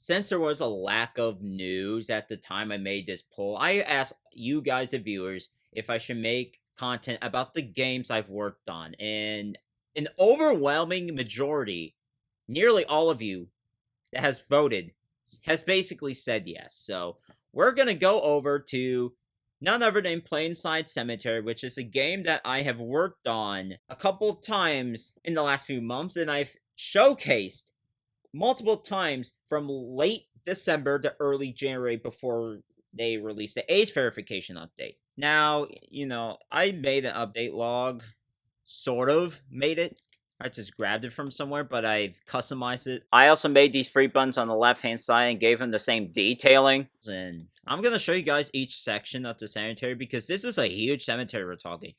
Since there was a lack of news at the time I made this poll, I asked you guys, the viewers, if I should make content about the games I've worked on. And an overwhelming majority, nearly all of you that has voted, has basically said yes. So we're going to go over to none other than Plainside Cemetery, which is a game that I have worked on a couple times in the last few months, and I've showcased multiple times from late December to early January before they released the age verification update. Now, I made an update log, sort of made it. I just grabbed it from somewhere, but I've customized it. I also made these free buttons on the left-hand side and gave them the same detailing. And I'm going to show you guys each section of the cemetery because this is a huge cemetery we're talking.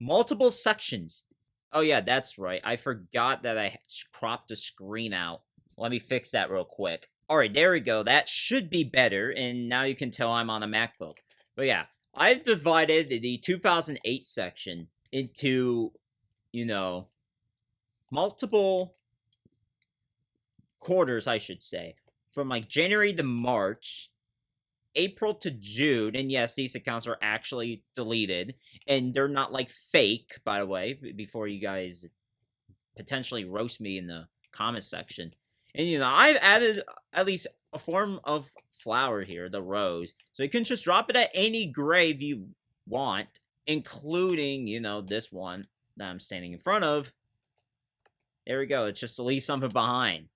Multiple sections. Oh yeah, that's right. I forgot that I cropped the screen out. Let me fix that real quick. Alright, there we go. That should be better, and now you can tell I'm on a MacBook. But yeah, I've divided the 2008 section into, multiple quarters, I should say. From like January to March, April to June, and yes, these accounts are actually deleted, and they're not like fake, by the way, before you guys potentially roast me in the comment section. And I've added at least a form of flower here, the rose. So you can just drop it at any grave you want, including, this one that I'm standing in front of. There we go. It's just to leave something behind.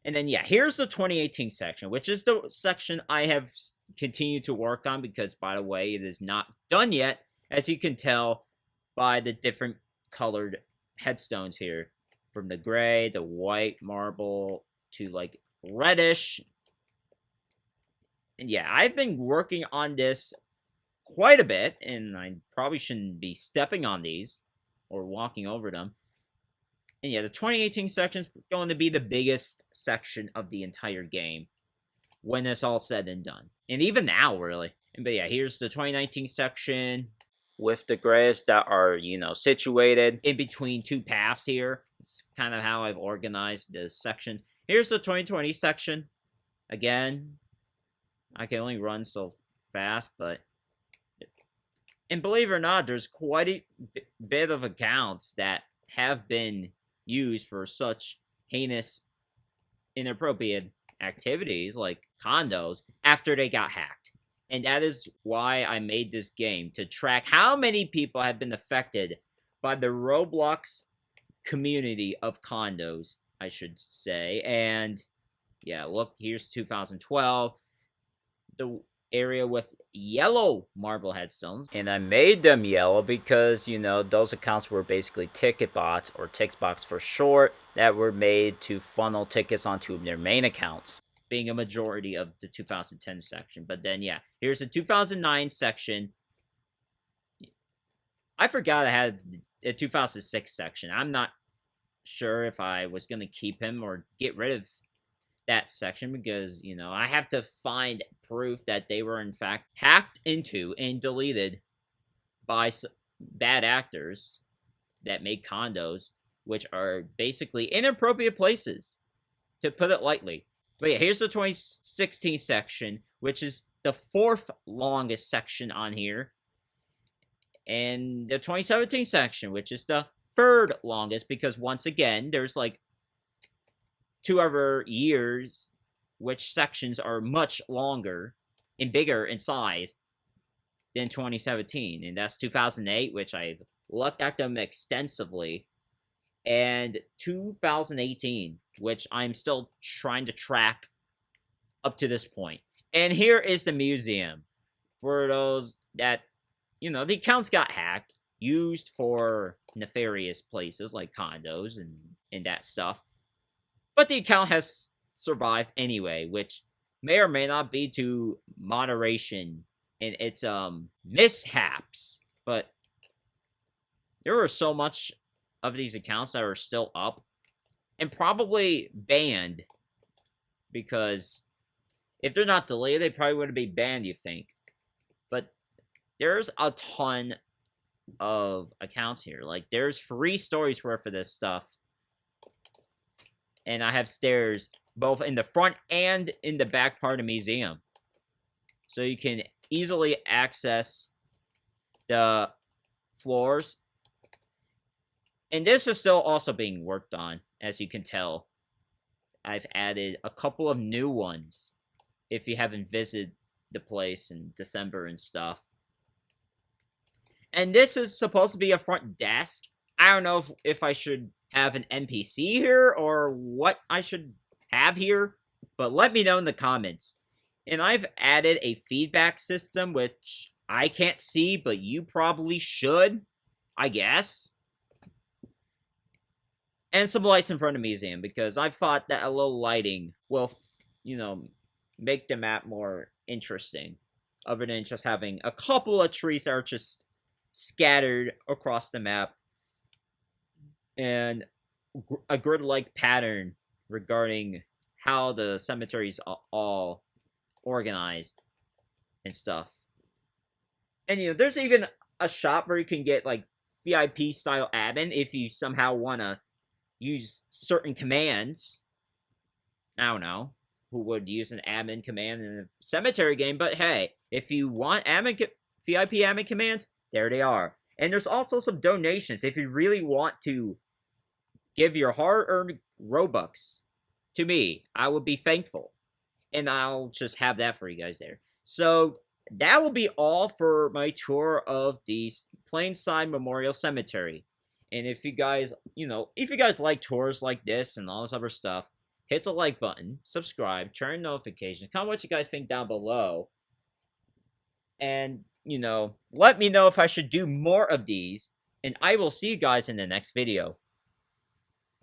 And then, yeah, here's the 2018 section, which is the section I have continued to work on because, by the way, it is not done yet, as you can tell by the different colored headstones here. From the gray, the white marble, to like reddish. And yeah, I've been working on this quite a bit, and I probably shouldn't be stepping on these or walking over them. And yeah, the 2018 section is going to be the biggest section of the entire game when it's all said and done. And even now, really. But yeah, here's the 2019 section with the graves that are, situated in between two paths here. It's kind of how I've organized the sections. Here's the 2020 section. Again, I can only run so fast, but... And believe it or not, there's quite a bit of accounts that have been used for such heinous, inappropriate activities like condos after they got hacked. And that is why I made this game, to track how many people have been affected by the Roblox community of condos, I should say. And yeah, look, here's 2012. The area with yellow marble headstones. And I made them yellow because, those accounts were basically ticket bots, or Tixbox for short, that were made to funnel tickets onto their main accounts, being a majority of the 2010 section. But then, yeah, here's the 2009 section. I forgot I had a 2006 section. I'm not sure if I was going to keep him or get rid of that section because, I have to find proof that they were in fact hacked into and deleted by bad actors that make condos, which are basically inappropriate places, to put it lightly. But yeah, here's the 2016 section, which is the fourth longest section on here. And the 2017 section, which is the third longest, because once again, there's like 2 other years which sections are much longer and bigger in size than 2017. And that's 2008, which I've looked at them extensively, and 2018, which I'm still trying to track up to this point. And here is the museum. For those that, the accounts got hacked, used for nefarious places like condos and that stuff. But the account has survived anyway, which may or may not be to moderation in its mishaps. But there are so much of these accounts that are still up and probably banned, because if they're not deleted, they probably wouldn't be banned, you think. But there's a ton of accounts here. Like, there's 3 stories worth of this stuff. And I have stairs both in the front and in the back part of the museum. So you can easily access the floors. And this is still also being worked on, as you can tell. I've added a couple of new ones if you haven't visited the place in December and stuff. And this is supposed to be a front desk. I don't know if I should have an NPC here or what I should have here, but let me know in the comments. And I've added a feedback system, which I can't see, but you probably should, I guess. And some lights in front of the museum, because I thought that a little lighting will, make the map more interesting, other than just having a couple of trees that are just scattered across the map, and a grid-like pattern regarding how the cemeteries are all organized and stuff. And there's even a shop where you can get like VIP style admin if you somehow want to use certain commands. I don't know who would use an admin command in a cemetery game, but hey, if you want VIP admin commands, there they are. And there's also some donations if you really want to give your hard-earned Robux to me. I would be thankful. And I'll just have that for you guys there. So that will be all for my tour of the Plainside Memorial Cemetery. And if you guys, like tours like this and all this other stuff, hit the like button, subscribe, turn notifications, comment what you guys think down below. And, let me know if I should do more of these. And I will see you guys in the next video.